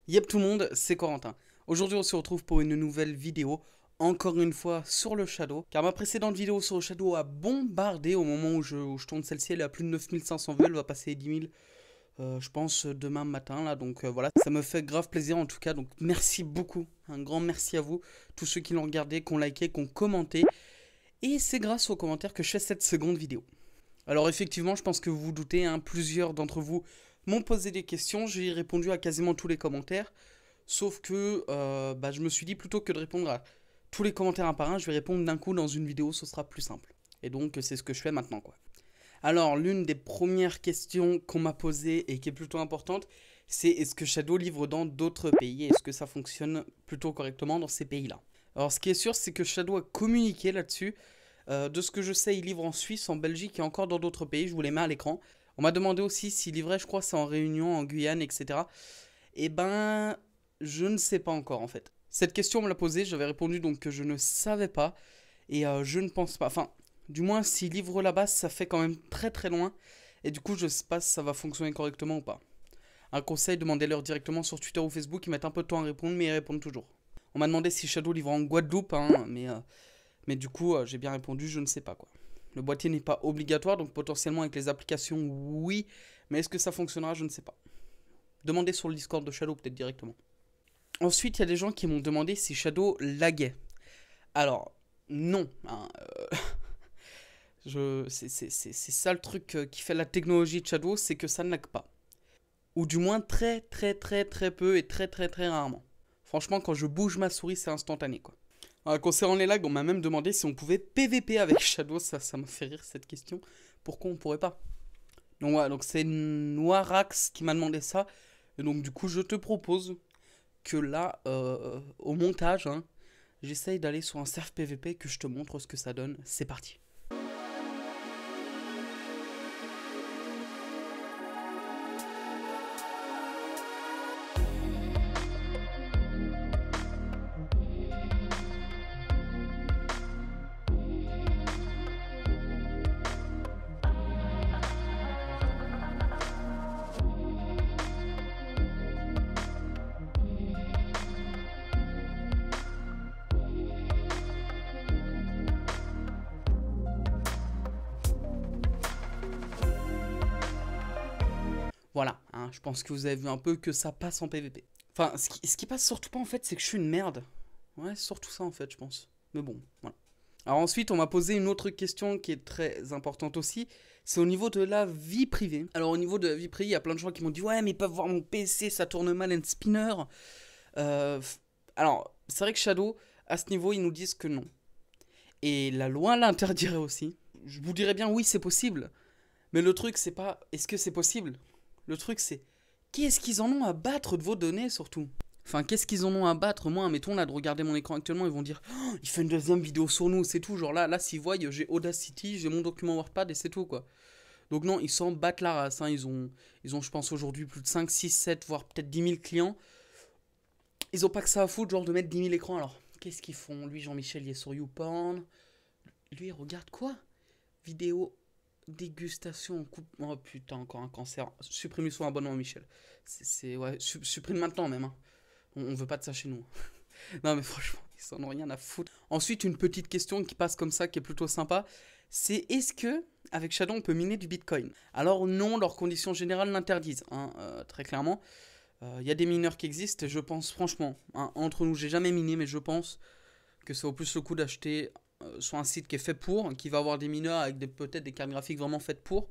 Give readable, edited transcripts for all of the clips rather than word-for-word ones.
Yep tout le monde, c'est Corentin. Aujourd'hui on se retrouve pour une nouvelle vidéo, encore une fois sur le Shadow. Car ma précédente vidéo sur le Shadow a bombardé au moment où je tourne celle-ci. Elle est à plus de 9500 vues, elle va passer 10 000 je pense demain matin là. Donc voilà, ça me fait grave plaisir en tout cas. Donc merci beaucoup, un grand merci à vous, tous ceux qui l'ont regardé, qui ont liké, qui ont commenté. Et c'est grâce aux commentaires que je fais cette seconde vidéo. Alors effectivement, je pense que vous vous doutez, hein, plusieurs d'entre vous m'ont posé des questions, j'ai répondu à quasiment tous les commentaires, sauf que je me suis dit plutôt que de répondre à tous les commentaires un par un, je vais répondre d'un coup dans une vidéo, ce sera plus simple. Et donc c'est ce que je fais maintenant quoi. Alors l'une des premières questions qu'on m'a posée et qui est plutôt importante, c'est est-ce que Shadow livre dans d'autres pays? Est-ce que ça fonctionne plutôt correctement dans ces pays-là? Alors ce qui est sûr, c'est que Shadow a communiqué là-dessus. De ce que je sais, il livre en Suisse, en Belgique et encore dans d'autres pays. Je vous les mets à l'écran. On m'a demandé aussi s'il livrait, je crois, c'est en Réunion, en Guyane, etc. Eh ben, je ne sais pas encore en fait. Cette question on me l'a posée, j'avais répondu donc que je ne savais pas. Et je ne pense pas. Enfin, du moins, s'il livre là-bas, ça fait quand même très très loin. Et du coup, je ne sais pas si ça va fonctionner correctement ou pas. Un conseil, demandez-leur directement sur Twitter ou Facebook. Ils mettent un peu de temps à répondre, mais ils répondent toujours. On m'a demandé si Shadow livre en Guadeloupe, hein, mais du coup, j'ai bien répondu, je ne sais pas quoi. Le boîtier n'est pas obligatoire, donc potentiellement avec les applications, oui. Mais est-ce que ça fonctionnera, je ne sais pas. Demandez sur le Discord de Shadow peut-être directement. Ensuite, il y a des gens qui m'ont demandé si Shadow laguait. Alors, non. Hein, c'est ça le truc qui fait la technologie de Shadow, c'est que ça ne lag pas. Ou du moins très très très très peu et très très très rarement. Franchement, quand je bouge ma souris, c'est instantané quoi. Concernant les lags, on m'a même demandé si on pouvait PVP avec Shadow. Ça m'a fait rire cette question. Pourquoi on pourrait pas? Donc voilà, donc c'est Noirax qui m'a demandé ça. Et donc du coup, je te propose que là, au montage, hein, j'essaye d'aller sur un serve PVP, que je te montre ce que ça donne. C'est parti. Voilà, hein, je pense que vous avez vu un peu que ça passe en PVP. Enfin, ce qui passe surtout pas en fait, c'est que je suis une merde. Ouais, c'est surtout ça en fait, je pense. Mais bon, voilà. Alors ensuite, on m'a posé une autre question qui est très importante aussi. C'est au niveau de la vie privée. Alors au niveau de la vie privée, il y a plein de gens qui m'ont dit ouais, mais ils peuvent voir mon PC, ça tourne mal un spinner. Euh, alors, c'est vrai que Shadow, à ce niveau, ils nous disent que non. Et la loi l'interdirait aussi. Je vous dirais bien oui, c'est possible. Mais le truc, c'est pas est-ce que c'est possible. Le truc, c'est qu'est-ce qu'ils en ont à battre de vos données surtout. Enfin, qu'est-ce qu'ils en ont à battre? Moi, mettons là de regarder mon écran actuellement, ils vont dire oh, il fait une deuxième vidéo sur nous, c'est tout. Genre là s'ils voient, j'ai Audacity, j'ai mon document WordPad et c'est tout quoi. Donc non, ils s'en battent la race. Hein. Ils ont, je pense, aujourd'hui plus de 5, 6, 7, voire peut-être 10 000 clients. Ils ont pas que ça à foutre, genre de mettre 10 000 écrans. Alors, qu'est-ce qu'ils font? Lui, Jean-Michel, il est sur YouPorn. Lui, il regarde quoi? Vidéo dégustation en coupe. Oh putain, encore un cancer. Supprime son abonnement, Michel. Ouais, supprime maintenant même. Hein. On veut pas de ça chez nous. Non, mais franchement, ils s'en ont rien à foutre. Ensuite, une petite question qui passe comme ça, qui est plutôt sympa. C'est est-ce que, avec Shadow, on peut miner du Bitcoin? Alors, non, leurs conditions générales l'interdisent, hein, très clairement. Il y a des mineurs qui existent, et je pense, franchement, hein, entre nous, j'ai jamais miné, mais je pense que ça vaut plus le coup d'acheter sur un site qui est fait pour, qui va avoir des mineurs avec peut-être des cartes graphiques vraiment faites pour,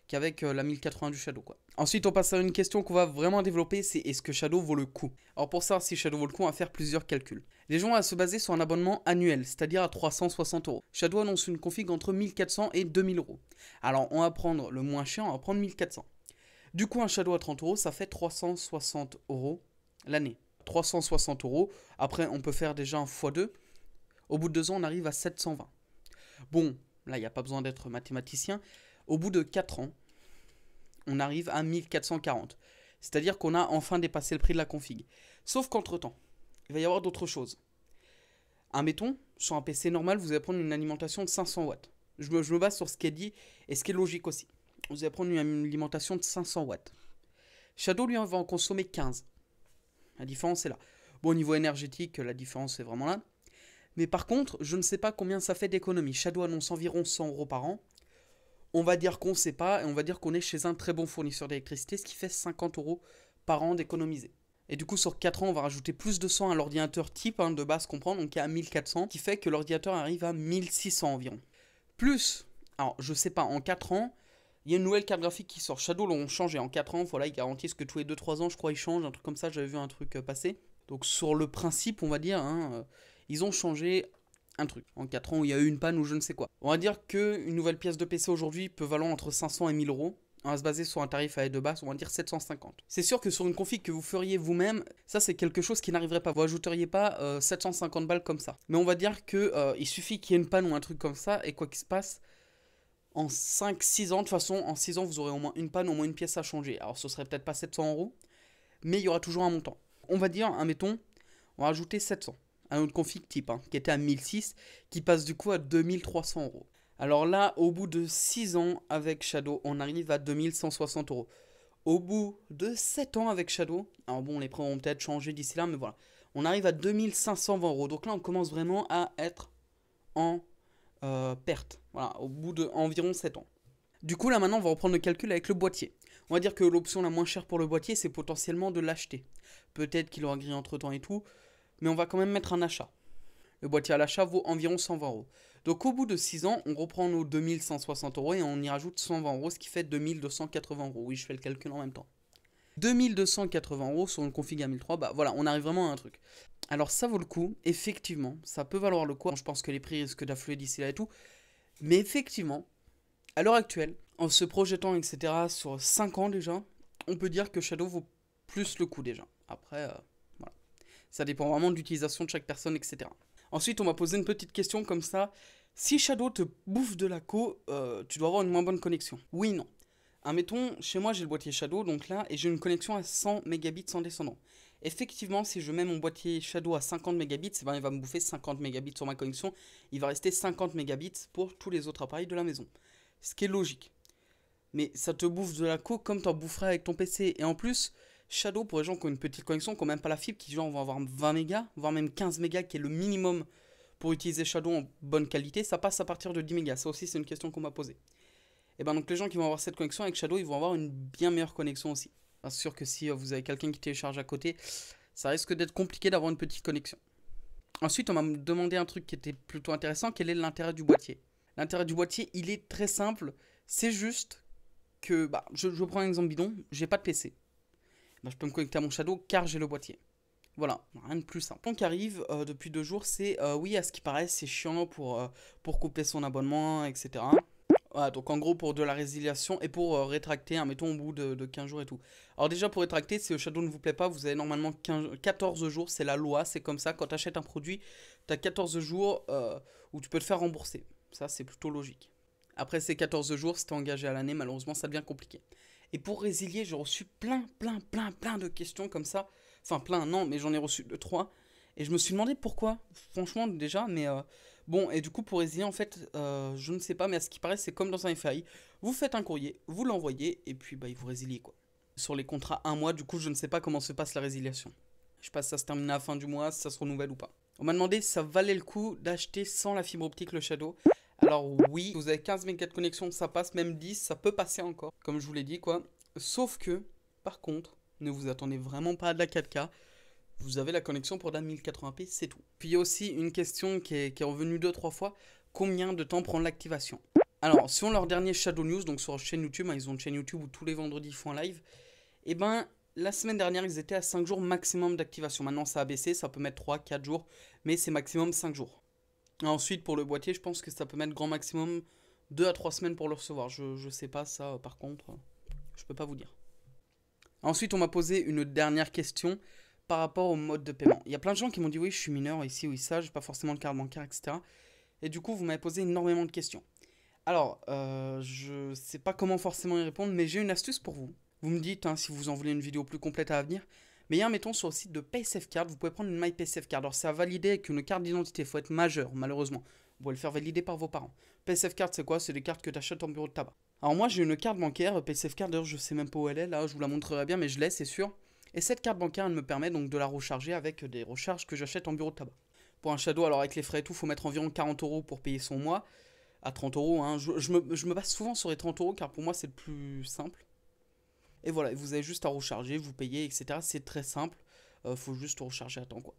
qu'avec la 1080 du Shadow quoi. Ensuite on passe à une question qu'on va vraiment développer, c'est est-ce que Shadow vaut le coup? Alors pour savoir si Shadow vaut le coup, on va faire plusieurs calculs. Les gens vont se baser sur un abonnement annuel, c'est-à-dire à 360 euros. Shadow annonce une config entre 1400 et 2000 euros. Alors on va prendre le moins cher, on va prendre 1400. Du coup un Shadow à 30 euros, ça fait 360 euros l'année. 360 euros, après on peut faire déjà un x2. Au bout de 2 ans, on arrive à 720. Bon, là, il n'y a pas besoin d'être mathématicien. Au bout de 4 ans, on arrive à 1440. C'est-à-dire qu'on a enfin dépassé le prix de la config. Sauf qu'entre-temps, il va y avoir d'autres choses. Admettons, sur un PC normal, vous allez prendre une alimentation de 500 watts. Je me base sur ce qui est dit et ce qui est logique aussi. Vous allez prendre une alimentation de 500 watts. Shadow, lui, va en consommer 15. La différence est là. Bon, au niveau énergétique, la différence est vraiment là. Mais par contre, je ne sais pas combien ça fait d'économie. Shadow annonce environ 100 € par an. On va dire qu'on ne sait pas, et on va dire qu'on est chez un très bon fournisseur d'électricité, ce qui fait 50 € par an d'économiser. Et du coup, sur 4 ans, on va rajouter plus de 100 à l'ordinateur type de base qu'on prend, donc il y a 1400, qui fait que l'ordinateur arrive à 1600 environ. Plus, alors je sais pas, en 4 ans, il y a une nouvelle carte graphique qui sort. Shadow l'ont changé en 4 ans, voilà, ils garantissent que tous les 2-3 ans, je crois, ils changent, un truc comme ça, j'avais vu un truc passer. Donc sur le principe, on va dire, ils ont changé un truc. En 4 ans où il y a eu une panne ou je ne sais quoi. On va dire qu'une nouvelle pièce de PC aujourd'hui peut valoir entre 500 et 1000 €. On va se baser sur un tarif à de base, on va dire 750. C'est sûr que sur une config que vous feriez vous-même, ça c'est quelque chose qui n'arriverait pas. Vous ajouteriez pas 750 balles comme ça. Mais on va dire que il suffit qu'il y ait une panne ou un truc comme ça, et quoi qu'il se passe, en 5-6 ans, de toute façon, en 6 ans, vous aurez au moins une panne, au moins une pièce à changer. Alors ce serait peut-être pas 700 €, mais il y aura toujours un montant. On va dire, admettons, on va ajouter 700. Un autre config type, qui était à 1006, qui passe du coup à 2300 €. Alors là, au bout de 6 ans avec Shadow, on arrive à 2160 €. Au bout de 7 ans avec Shadow, alors bon, les prix vont peut-être changer d'ici là, mais voilà, on arrive à 2520 €. Donc là, on commence vraiment à être en perte, voilà, au bout de environ 7 ans. Du coup, là maintenant, on va reprendre le calcul avec le boîtier. On va dire que l'option la moins chère pour le boîtier, c'est potentiellement de l'acheter. Peut-être qu'il aura grillé entre temps et tout, mais on va quand même mettre un achat. Le boîtier à l'achat vaut environ 120 €. Donc au bout de 6 ans, on reprend nos 2160 € et on y rajoute 120 €, ce qui fait 2280 €. Oui, je fais le calcul en même temps. 2280 € sur une config à 1003, bah voilà, on arrive vraiment à un truc. Alors ça vaut le coup, effectivement, ça peut valoir le coup. Je pense que les prix risquent d'affluer d'ici là et tout. Mais effectivement, à l'heure actuelle, en se projetant, etc., sur 5 ans déjà, on peut dire que Shadow vaut plus le coup déjà. Après, voilà. Ça dépend vraiment de l'utilisation de chaque personne, etc. Ensuite, on m'a posé une petite question comme ça. Si Shadow te bouffe de la co, tu dois avoir une moins bonne connexion. Oui, non. Admettons, chez moi, j'ai le boîtier Shadow, donc là, et j'ai une connexion à 100 mégabits sans descendant. Effectivement, si je mets mon boîtier Shadow à 50 mégabits, il va me bouffer 50 mégabits sur ma connexion. Il va rester 50 mégabits pour tous les autres appareils de la maison. Ce qui est logique. Mais ça te bouffe de la co comme t'en boufferais avec ton PC. Et en plus, Shadow, pour les gens qui ont une petite connexion, qui n'ont même pas la fibre, qui genre vont avoir 20 mégas, voire même 15 mégas, qui est le minimum pour utiliser Shadow en bonne qualité, ça passe à partir de 10 mégas. Ça aussi, c'est une question qu'on m'a posée. Et ben donc les gens qui vont avoir cette connexion avec Shadow, ils vont avoir une bien meilleure connexion aussi. C'est sûr que si vous avez quelqu'un qui télécharge à côté, ça risque d'être compliqué d'avoir une petite connexion. Ensuite, on m'a demandé un truc qui était plutôt intéressant, quel est l'intérêt du boîtier. L'intérêt du boîtier, il est très simple, c'est juste que, je prends un exemple bidon, j'ai pas de PC. Je peux me connecter à mon Shadow car j'ai le boîtier. Voilà, rien de plus simple. Ce qui arrive depuis 2 jours, c'est oui, à ce qui paraît, c'est chiant pour couper son abonnement, etc. Voilà, donc en gros pour de la résiliation et pour rétracter, mettons au bout de 15 jours et tout. Alors déjà pour rétracter, si le Shadow ne vous plaît pas, vous avez normalement 14 jours, c'est la loi, c'est comme ça. Quand tu achètes un produit, tu as 14 jours où tu peux te faire rembourser. Ça, c'est plutôt logique. Après ces 14 jours, si tu es engagé à l'année, malheureusement, ça devient compliqué. Et pour résilier, j'ai reçu plein de questions comme ça. Enfin, plein, non, mais j'en ai reçu 2-3. Et je me suis demandé pourquoi, franchement, déjà. Mais bon, et du coup, pour résilier, en fait, je ne sais pas, mais à ce qui paraît, c'est comme dans un FAI. Vous faites un courrier, vous l'envoyez, et puis il vous résilie, quoi. Sur les contrats 1 mois, du coup, je ne sais pas comment se passe la résiliation. Je sais pas si ça se termine à la fin du mois, si ça se renouvelle ou pas. On m'a demandé si ça valait le coup d'acheter sans la fibre optique le Shadow. Alors oui, vous avez 15 mégas de connexion, ça passe, même 10, ça peut passer encore, comme je vous l'ai dit, quoi. Sauf que, par contre, ne vous attendez vraiment pas à de la 4K. Vous avez la connexion pour de la 1080p, c'est tout. Puis il y a aussi une question qui est revenue 2-3 fois. Combien de temps prend l'activation? Alors, sur leur dernier Shadow News, donc sur leur chaîne YouTube, ils ont une chaîne YouTube où tous les vendredis ils font un live. Et la semaine dernière, ils étaient à 5 jours maximum d'activation. Maintenant, ça a baissé, ça peut mettre 3-4 jours, mais c'est maximum 5 jours. Ensuite, pour le boîtier, je pense que ça peut mettre grand maximum 2 à 3 semaines pour le recevoir. Je sais pas ça, par contre, je peux pas vous dire. Ensuite, on m'a posé une dernière question par rapport au mode de paiement. Il y a plein de gens qui m'ont dit oui, je suis mineur, ici ou ça, j'ai pas forcément de carte bancaire, etc. Et du coup, vous m'avez posé énormément de questions. Alors, je sais pas comment forcément y répondre, mais j'ai une astuce pour vous. Vous me dites si vous en voulez une vidéo plus complète à venir. Mais il y a, mettons, sur le site de PaySafeCard, vous pouvez prendre une MyPaySafeCard. Alors, c'est à valider avec une carte d'identité. Il faut être majeur, malheureusement. Vous pouvez le faire valider par vos parents. PaySafeCard, c'est quoi? C'est des cartes que tu achètes en bureau de tabac. Alors, moi, j'ai une carte bancaire, PaySafeCard. D'ailleurs, je sais même pas où elle est. Là, je vous la montrerai bien, mais je l'ai, c'est sûr. Et cette carte bancaire, elle me permet donc de la recharger avec des recharges que j'achète en bureau de tabac. Pour un Shadow, alors avec les frais et tout, il faut mettre environ 40 € pour payer son mois. À 30 €, hein. Je me base souvent sur les 30 € car pour moi c'est le plus simple. Et voilà, vous avez juste à recharger, vous payez, etc. C'est très simple. Faut juste recharger à temps, quoi.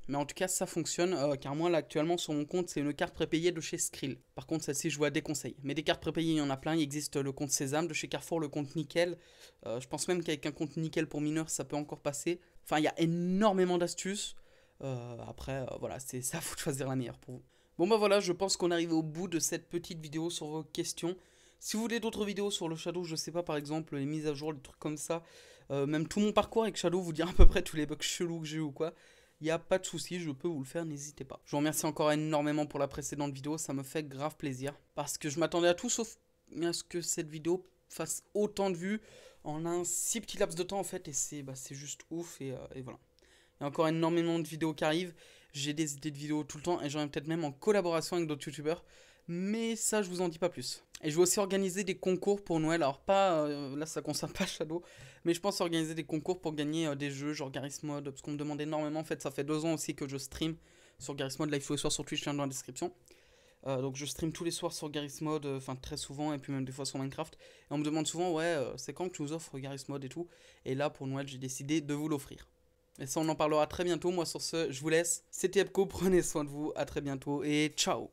Mais en tout cas, ça fonctionne, car moi, là, actuellement, sur mon compte, c'est une carte prépayée de chez Skrill. Par contre, celle-ci, je vous la déconseille. Mais des cartes prépayées, il y en a plein. Il existe le compte Sésame de chez Carrefour, le compte Nickel. Je pense même qu'avec un compte Nickel pour mineurs, ça peut encore passer. Enfin, il y a énormément d'astuces. Après, voilà, c'est ça, faut choisir la meilleure pour vous. Bon, bah voilà, je pense qu'on est arrivé au bout de cette petite vidéo sur vos questions. Si vous voulez d'autres vidéos sur le Shadow, je sais pas, par exemple, les mises à jour, les trucs comme ça, même tout mon parcours avec Shadow, vous dire à peu près tous les bugs chelous que j'ai eu ou quoi, il n'y a pas de souci, je peux vous le faire, n'hésitez pas. Je vous remercie encore énormément pour la précédente vidéo, ça me fait grave plaisir. Parce que je m'attendais à tout sauf à ce que cette vidéo fasse autant de vues en un si petit laps de temps en fait, et c'est juste ouf, et voilà. Il y a encore énormément de vidéos qui arrivent, j'ai des idées de vidéos tout le temps, et j'en ai peut-être même en collaboration avec d'autres youtubeurs. Mais ça, je vous en dis pas plus. Et je vais aussi organiser des concours pour Noël. Alors pas, là ça concerne pas Shadow, mais je pense organiser des concours pour gagner des jeux genre Garry's Mod, parce qu'on me demande énormément. En fait, ça fait 2 ans aussi que je stream sur Garry's Mod. Live tous les soirs sur Twitch, lien dans la description. Donc je stream tous les soirs sur Garry's Mod, enfin très souvent, et puis même des fois sur Minecraft. Et on me demande souvent, ouais, c'est quand que tu nous offres Garry's Mod et tout. Et là, pour Noël, j'ai décidé de vous l'offrir. Et ça, on en parlera très bientôt. Moi, sur ce, je vous laisse. C'était Epco, prenez soin de vous. À très bientôt et ciao.